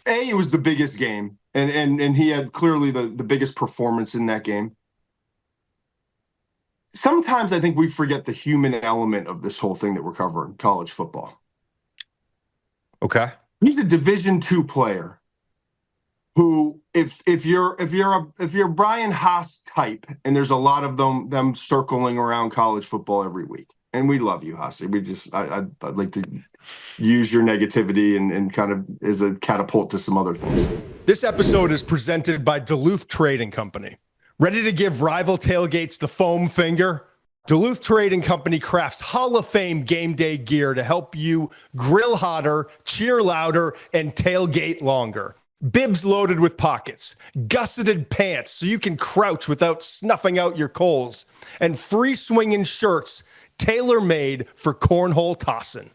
It was the biggest game, and he had clearly the biggest performance in that game. Sometimes I think we forget the human element of this whole thing that we're covering, college football. Okay. He's a Division II player who, if you're Brian Haas type, and there's a lot of them circling around college football every week, and we love you, Haas. I'd like to use your negativity and kind of as a catapult to some other things. This episode is presented by Duluth Trading Company. Ready to give rival tailgates the foam finger? Duluth Trading Company crafts Hall of Fame game day gear to help you grill hotter, cheer louder, and tailgate longer. Bibs loaded with pockets, gusseted pants so you can crouch without snuffing out your coals, and free swinging shirts tailor-made for cornhole tossing.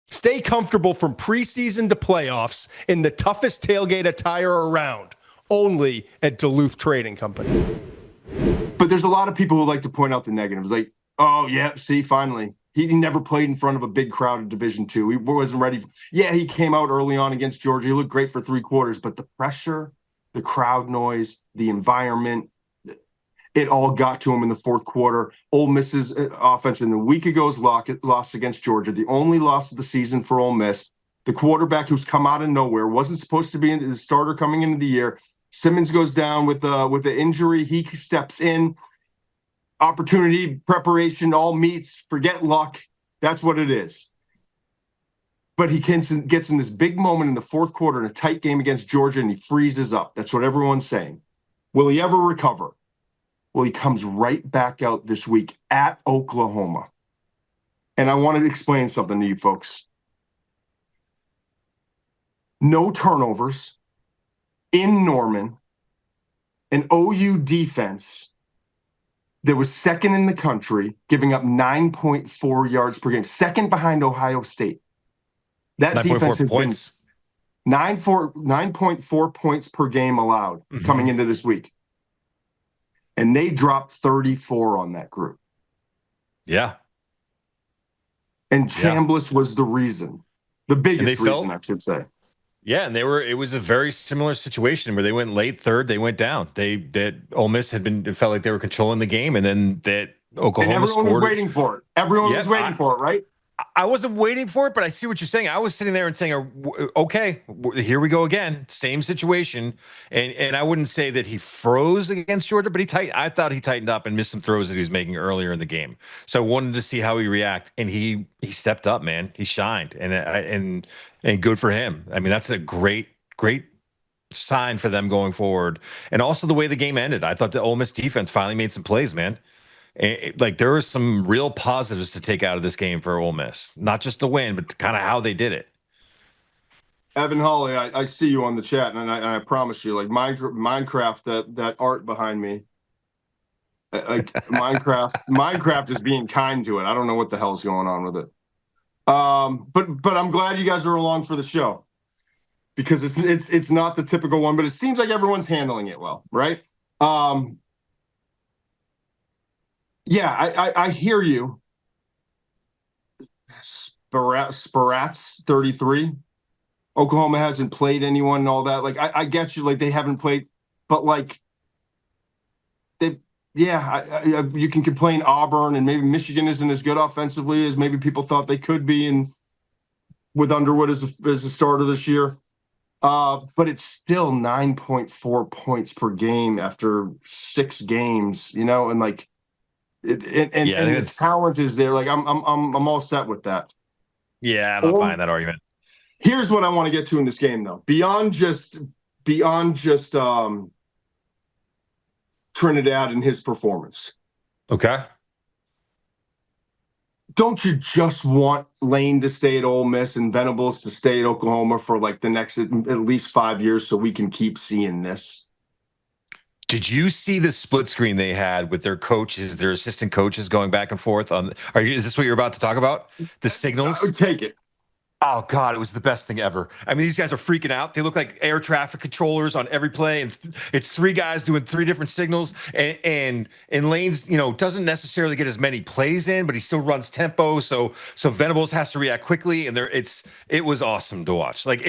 Stay comfortable from preseason to playoffs in the toughest tailgate attire around, only at Duluth Trading Company. But there's a lot of people who like to point out the negatives, like, oh, yeah, see, finally. He never played in front of a big crowd in Division II. He wasn't ready. Yeah, he came out early on against Georgia. He looked great for 3 quarters, but the pressure, the crowd noise, the environment, it all got to him in the fourth quarter. Ole Miss's offense in the week ago's loss against Georgia, the only loss of the season for Ole Miss. The quarterback who's come out of nowhere, wasn't supposed to be the starter coming into the year. Simmons goes down with the injury. He steps in. Opportunity, preparation, all meets. Forget luck. That's what it is. But he gets in this big moment in the fourth quarter in a tight game against Georgia, and he freezes up. That's what everyone's saying. Will he ever recover? Well, he comes right back out this week at Oklahoma. And I wanted to explain something to you folks. No turnovers in Norman, an OU defense that was second in the country, giving up 9.4 yards per game, second behind Ohio State. That defense has points. Been 9.4 points per game allowed coming into this week. And they dropped 34 on that group. Yeah. And Chambliss was the reason, the biggest reason, I should say. Yeah, and it was a very similar situation where they went late third, they went down. Ole Miss felt like they were controlling the game, and then that Oklahoma scored. Everyone was waiting for it. Everyone was waiting for it, right? I wasn't waiting for it, but I see what you're saying. I was sitting there and saying, okay, here we go again. Same situation. And I wouldn't say that he froze against Georgia, but I thought he tightened up and missed some throws that he was making earlier in the game. So I wanted to see how he react. And he stepped up, man. He shined. And good for him. I mean, that's a great sign for them going forward. And also the way the game ended. I thought the Ole Miss defense finally made some plays, man. Like there were some real positives to take out of this game for Ole Miss, not just the win, but kind of how they did it. Evan Hawley, I see you on the chat, and I promise you, like Minecraft, that art behind me, like Minecraft is being kind to it. I don't know what the hell's going on with it. But I'm glad you guys are along for the show, because it's not the typical one, but it seems like everyone's handling it well, right? Yeah, I hear you. Sparats 33. Oklahoma hasn't played anyone and all that. Like, I get you. Like, they haven't played, but like, you can complain Auburn and maybe Michigan isn't as good offensively as maybe people thought they could be, and with Underwood as the starter this year. But it's still 9.4 points per game after 6 games, and like. And the talent is there. Like I'm all set with that. Yeah, I'm not buying that argument. Here's what I want to get to in this game, though. Beyond just Trinidad and his performance. Okay. Don't you just want Lane to stay at Ole Miss and Venables to stay at Oklahoma for like the next at least 5 years so we can keep seeing this? Did you see the split screen they had with their coaches, their assistant coaches going back and forth on? Is this what you're about to talk about? The signals? I would take it. Oh God, it was the best thing ever. I mean, these guys are freaking out. They look like air traffic controllers on every play, and it's three guys doing three different signals. And Lane's, doesn't necessarily get as many plays in, but he still runs tempo. So Venables has to react quickly, and it was awesome to watch. Like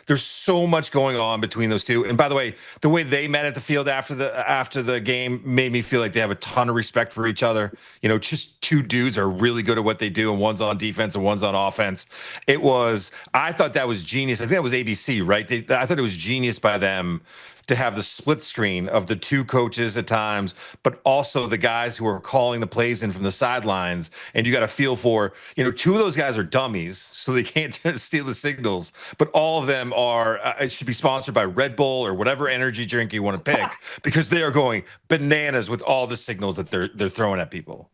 there's so much going on between those two. And by the way, the way they met at the field after the game made me feel like they have a ton of respect for each other. Just two dudes are really good at what they do, and one's on defense and one's on offense. I thought that was genius. I think that was ABC, right? I thought it was genius by them to have the split screen of the two coaches at times, but also the guys who are calling the plays in from the sidelines. And you got to feel for, two of those guys are dummies, so they can't steal the signals, but all of them are, it should be sponsored by Red Bull or whatever energy drink you want to pick, because they are going bananas with all the signals that they're throwing at people.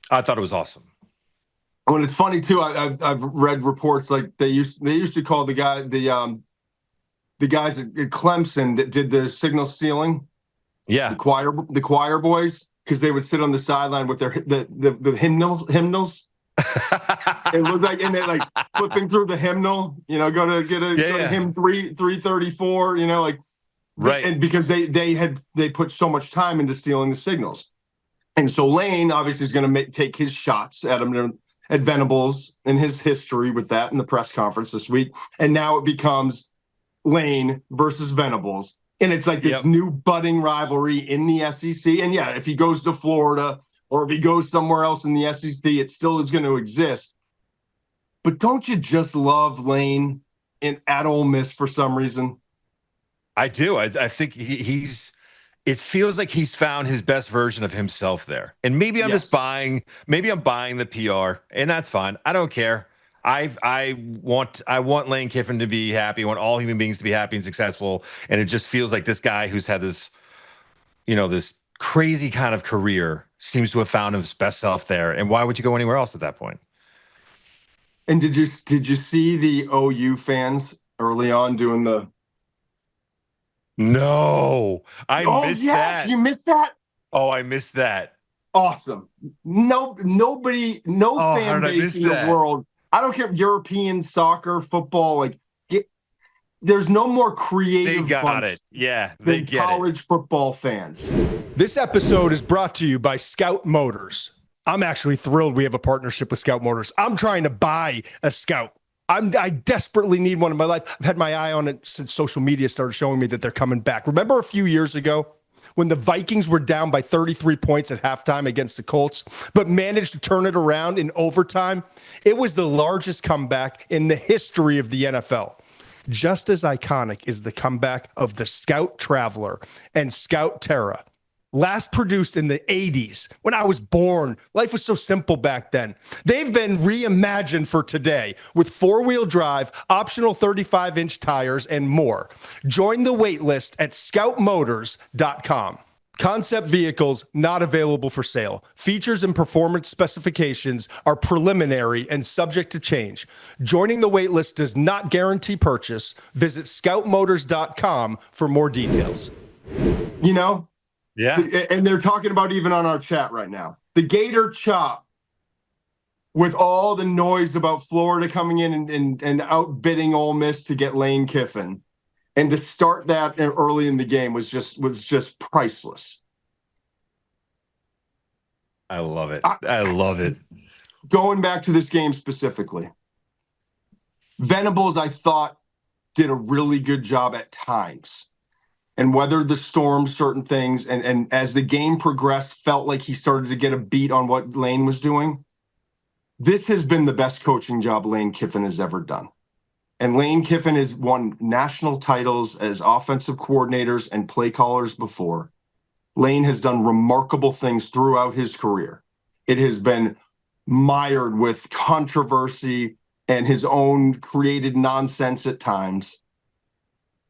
I thought it was awesome. Well, it's funny too. I've read reports like they used to call the guys at Clemson that did the signal stealing. Yeah, the choir boys, because they would sit on the sideline with the hymnals. It looked like, and they like flipping through the hymnal. Go to hymn 334. right. And because they put so much time into stealing the signals, and so Lane obviously is going to take his shots at him. At Venables and his history with that in the press conference this week. And now it becomes Lane versus Venables. And it's like this new budding rivalry in the SEC. And yeah, if he goes to Florida or if he goes somewhere else in the SEC, it still is going to exist. But don't you just love Lane at Ole Miss for some reason? I do. I think it feels like he's found his best version of himself there. And maybe I'm buying the PR, and that's fine. I don't care. I want Lane Kiffin to be happy. I want all human beings to be happy and successful. And it just feels like this guy who's had this, this crazy kind of career seems to have found his best self there. And why would you go anywhere else at that point? And did you see the OU fans early on doing the? No, I missed that. You missed that? Oh, I missed that. Awesome. No fan base in the world. I don't care. European soccer, football, there's no more creative. They got it. Yeah, they get college football fans. This episode is brought to you by Scout Motors. I'm actually thrilled we have a partnership with Scout Motors. I'm trying to buy a Scout. I desperately need one in my life. I've had my eye on it since social media started showing me that they're coming back. Remember a few years ago when the Vikings were down by 33 points at halftime against the Colts, but managed to turn it around in overtime? It was the largest comeback in the history of the NFL. Just as iconic is the comeback of the Scout Traveler and Scout Terra. Last produced in the 80s, when I was born. Life was so simple back then. They've been reimagined for today with four-wheel drive, optional 35-inch tires, and more. Join the wait list at scoutmotors.com. Concept vehicles not available for sale. Features and performance specifications are preliminary and subject to change. Joining the wait list does not guarantee purchase. Visit scoutmotors.com for more details. Yeah. And they're talking about even on our chat right now. The Gator Chop, with all the noise about Florida coming in and outbidding Ole Miss to get Lane Kiffin. And to start that early in the game was just priceless. I love it. I love it. Going back to this game specifically, Venables, I thought, did a really good job at times and weathered the storm, certain things. And as the game progressed, felt like he started to get a beat on what Lane was doing. This has been the best coaching job Lane Kiffin has ever done. And Lane Kiffin has won national titles as offensive coordinators and play callers before. Lane has done remarkable things throughout his career. It has been mired with controversy and his own created nonsense at times.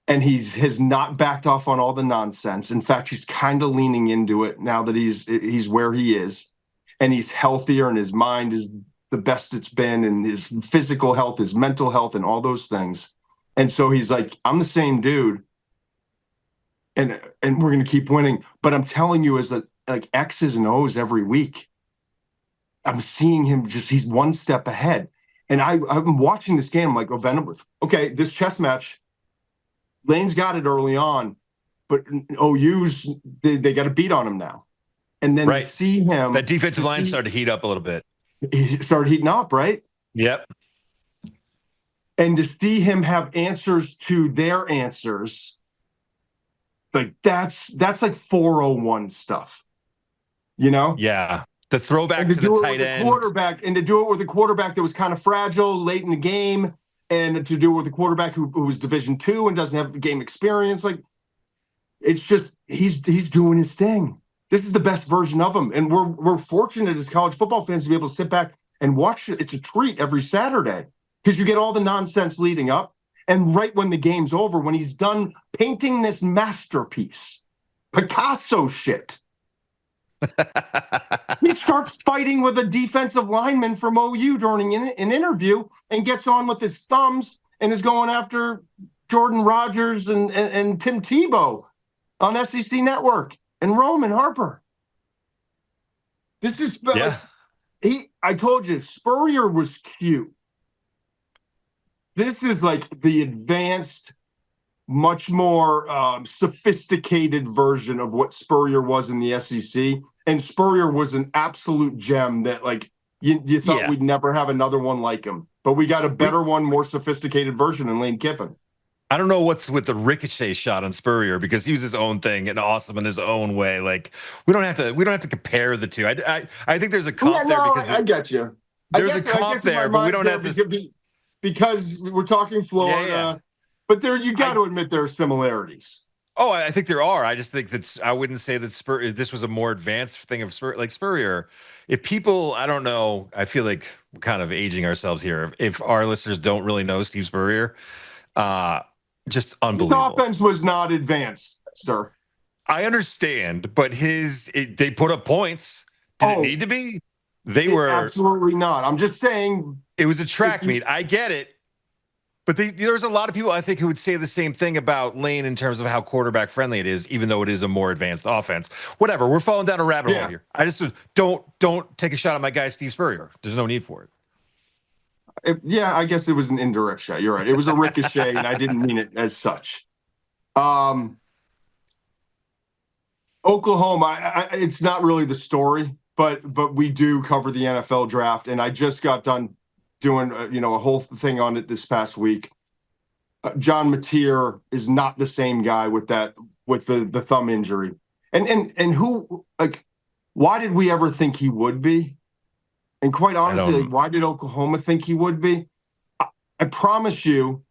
And he has not backed off on all the nonsense. In fact, he's kind of leaning into it now that he's where he is. And he's healthier and his mind is the best it's been, and his physical health, his mental health, and all those things. And so he's like, I'm the same dude. And we're going to keep winning. But I'm telling you, is that like X's and O's every week. I'm seeing him he's one step ahead. And I'm watching this game. I'm like, oh, Venom, okay, this chess match, Lane's got it early on, but OU's, they got a beat on him now. And then to see him. That defensive line started to heat up a little bit. He started heating up, right? Yep. And to see him have answers to their answers, like that's like 401 stuff, you know? Yeah. The throwback to the tight end. Quarterback, and to do it with a quarterback that was kind of fragile late in the game, and to do it with a quarterback who was Division II and doesn't have game experience. Like, it's just he's doing his thing. This is the best version of him. And we're fortunate as college football fans to be able to sit back and watch it. It's a treat every Saturday because you get all the nonsense leading up. And right when the game's over, when he's done painting this masterpiece, Picasso shit, he starts fighting with a defensive lineman from OU during an interview and gets on with his thumbs and is going after Jordan Rodgers and Tim Tebow on SEC Network and Roman Harper. This is I told you, Spurrier was cute. This is like the advanced, much more sophisticated version of what Spurrier was in the SEC. And Spurrier was an absolute gem that, like, you thought we'd never have another one like him. But we got a better one, more sophisticated version in Lane Kiffin. I don't know what's with the ricochet shot on Spurrier because he was his own thing and awesome in his own way. Like, we don't have to compare the two. I think there's a comp there because I get you. There's a comp there, but we don't have to because we're talking Florida. Yeah. But you got to admit there are similarities. Oh, I think there are. I just think I wouldn't say that this was a more advanced thing of Spurrier. If people, I don't know, I feel like we're kind of aging ourselves here. If our listeners don't really know Steve Spurrier, just unbelievable. His offense was not advanced, sir. I understand, but they put up points. Did it need to be? They were absolutely not. I'm just saying it was a track meet. I get it. But there's a lot of people, I think, who would say the same thing about Lane in terms of how quarterback friendly it is, even though it is a more advanced offense. Whatever. We're falling down a rabbit hole here. I just don't take a shot at my guy, Steve Spurrier. There's no need for it. I guess it was an indirect shot. You're right. It was a ricochet, and I didn't mean it as such. Oklahoma, it's not really the story, but we do cover the NFL draft, and I just got done doing a whole thing on it this past week. John Mateer is not the same guy with the thumb injury, and who, like, why did we ever think he would be? And quite honestly, like, why did Oklahoma think he would be? I promise you,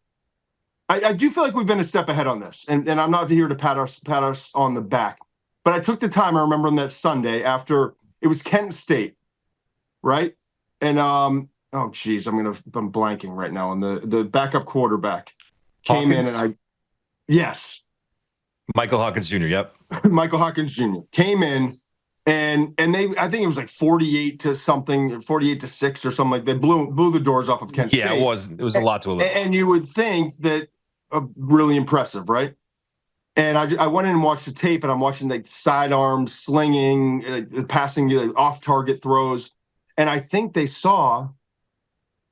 I do feel like we've been a step ahead on this, and I'm not here to pat us on the back, but I took the time. I remember on that Sunday after it was Kent State, right? And oh geez, I'm blanking right now. And the backup quarterback came in, and Michael Hawkins Jr. Yep, Michael Hawkins Jr. came in. And I think it was like 48 to 6 or something like that. They blew the doors off of Kent State. Yeah, it was a lot to a little. And you would think that really impressive, right? And I went in and watched the tape, and I'm watching like sidearm slinging, passing, off target throws, and I think they saw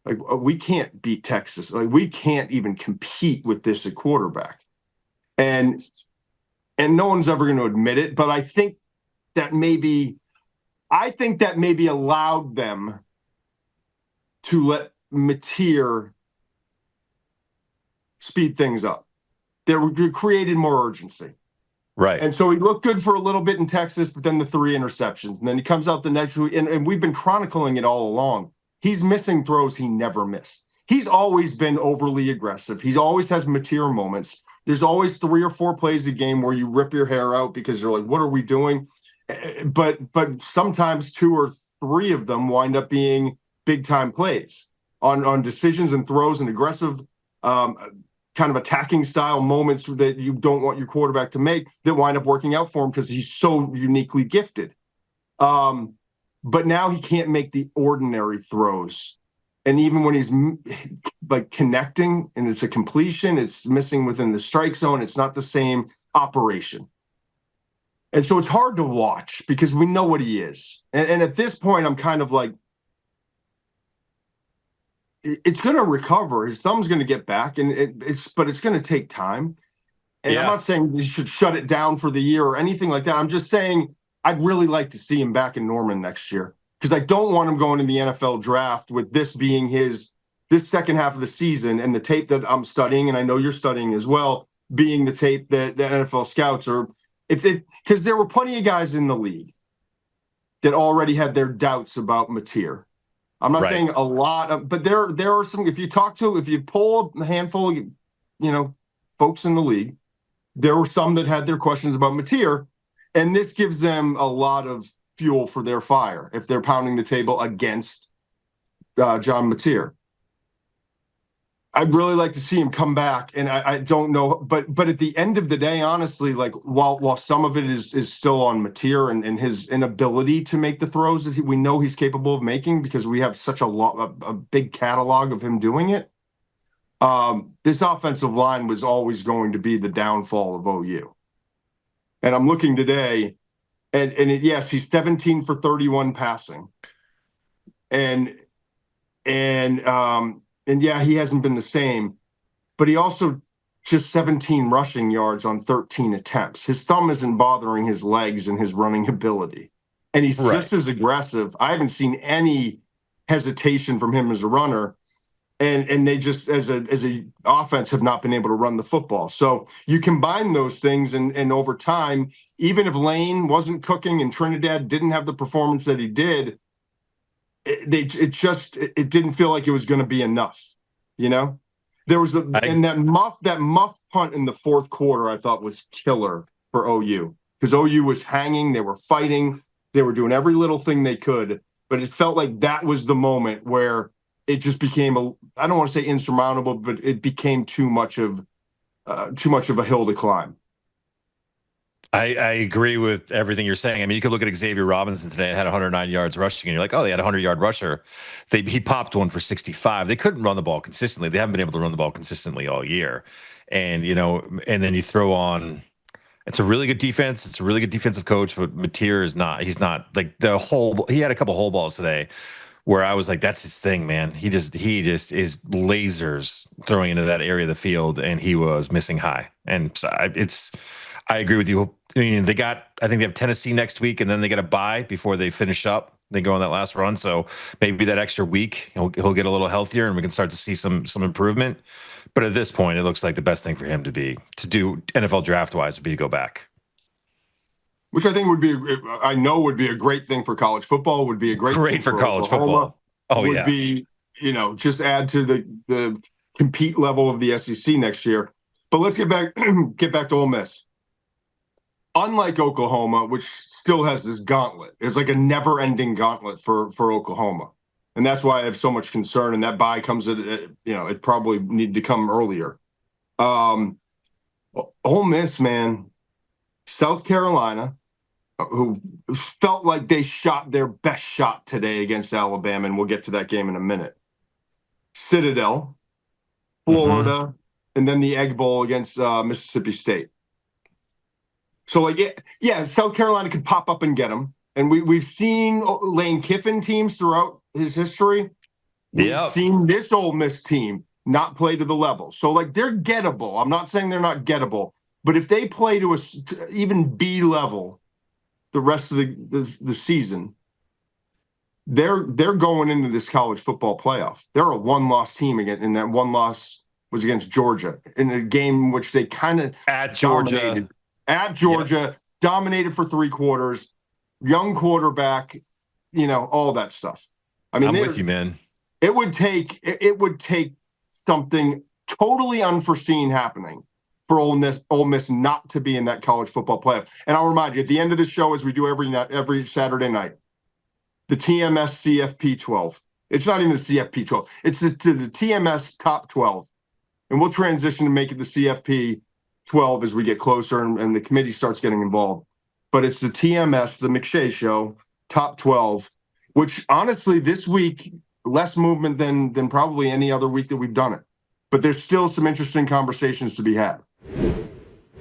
like, we can't beat Texas, like we can't even compete with this at quarterback, and no one's ever going to admit it, but I think that maybe allowed them to let Mateer speed things up. They created more urgency. Right. And so he looked good for a little bit in Texas, but then the 3 interceptions. And then he comes out the next week, and we've been chronicling it all along. He's missing throws he never missed. He's always been overly aggressive. He always has Mateer moments. There's always 3 or 4 plays a game where you rip your hair out because you're like, what are we doing? But sometimes 2 or 3 of them wind up being big time plays on decisions and throws and aggressive kind of attacking style moments that you don't want your quarterback to make that wind up working out for him because he's so uniquely gifted. But now he can't make the ordinary throws. And even when he's like connecting and it's a completion, it's missing within the strike zone. It's not the same operation. And so it's hard to watch because we know what he is. And at this point, I'm kind of like, it's going to recover. His thumb's going to get back, and it's going to take time. And I'm not saying you should shut it down for the year or anything like that. I'm just saying I'd really like to see him back in Norman next year, because I don't want him going to the NFL draft with this being this second half of the season, and the tape that I'm studying, and I know you're studying as well, being the tape that the NFL scouts are, because there were plenty of guys in the league that already had their doubts about Mateer. I'm not saying a lot, but there are some. If you poll a handful of folks in the league, there were some that had their questions about Mateer, and this gives them a lot of fuel for their fire if they're pounding the table against John Mateer. I'd really like to see him come back, and I don't know, but at the end of the day, honestly, like while some of it is still on Mateer and his inability to make the throws that we know he's capable of making, because we have such a big catalog of him doing it. This offensive line was always going to be the downfall of OU, and I'm looking today, yes, he's 17 for 31 passing, and yeah, he hasn't been the same, but he also just 17 rushing yards on 13 attempts. His thumb isn't bothering his legs and his running ability. And he's just as aggressive. I haven't seen any hesitation from him as a runner. And they just, as a offense, have not been able to run the football. So you combine those things, and over time, even if Lane wasn't cooking and Trinidad didn't have the performance that he did, it didn't feel like it was going to be enough. There was that muff punt in the fourth quarter, I thought was killer for OU, because OU was hanging, they were fighting, they were doing every little thing they could, but it felt like that was the moment where it just became I don't want to say insurmountable, but it became too much of a hill to climb. I agree with everything you're saying. I mean, you could look at Xavier Robinson today. It had 109 yards rushing, and you're like, oh, they had a 100-yard rusher. He popped one for 65. They couldn't run the ball consistently. They haven't been able to run the ball consistently all year. And, and then you throw on, it's a really good defense. It's a really good defensive coach, but Mateer is not. He's not like he had a couple whole balls today where I was like, that's his thing, man. He just is lasers throwing into that area of the field, and he was missing high. And I agree with you. I mean, I think they have Tennessee next week, and then they get a bye before they finish up. They go on that last run. So maybe that extra week, he'll get a little healthier, and we can start to see some improvement. But at this point, it looks like the best thing for him to do NFL draft-wise would be to go back. Which I think would be a great thing for college football, would be a great thing for college football. Oh, would be, just add to the compete level of the SEC next year. But let's get back to Ole Miss. Unlike Oklahoma, which still has this gauntlet, it's like a never-ending gauntlet for Oklahoma, and that's why I have so much concern. And that bye comes at it probably needed to come earlier. Ole Miss, man, South Carolina, who felt like they shot their best shot today against Alabama, and we'll get to that game in a minute. Citadel, Florida, and then the Egg Bowl against Mississippi State. So, South Carolina could pop up and get them. And we've seen Lane Kiffin teams throughout his history. We've seen this Ole Miss team not play to the level. So, they're gettable. I'm not saying they're not gettable. But if they play to even B level the rest of the season, they're going into this college football playoff. They're a one-loss team again, and that one loss was against Georgia in a game in which they kind of dominated. At Georgia, dominated for 3 quarters, young quarterback, all that stuff. I mean, I'm with you, man. It would take something totally unforeseen happening for Ole Miss not to be in that college football playoff. And I'll remind you, at the end of the show, as we do every Saturday night, the TMS CFP 12. It's not even the CFP 12. It's the TMS top 12. And we'll transition to make it the CFP 12 as we get closer and the committee starts getting involved. But it's the TMS, the McShay show, top 12, which honestly this week, less movement than probably any other week that we've done it. But there's still some interesting conversations to be had.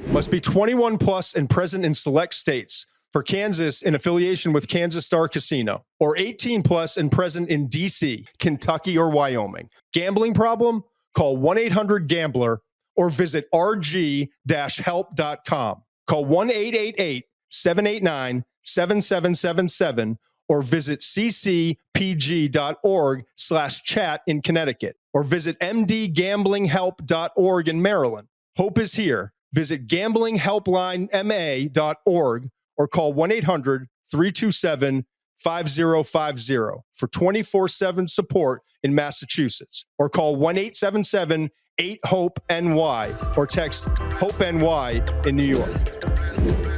Must be 21 plus and present in select states. for Kansas in affiliation with Kansas Star Casino, or 18 plus and present in DC, Kentucky, or Wyoming. Gambling problem? Call 1-800-GAMBLER or visit rg-help.com. Call 1-888-789-7777 or visit ccpg.org/chat in Connecticut, or visit mdgamblinghelp.org in Maryland. Hope is here. Visit gamblinghelplinema.org or call 1-800-327-5050 for 24/7 support in Massachusetts, or call 1-877-8-HOPE-NY or text HOPE-NY in New York.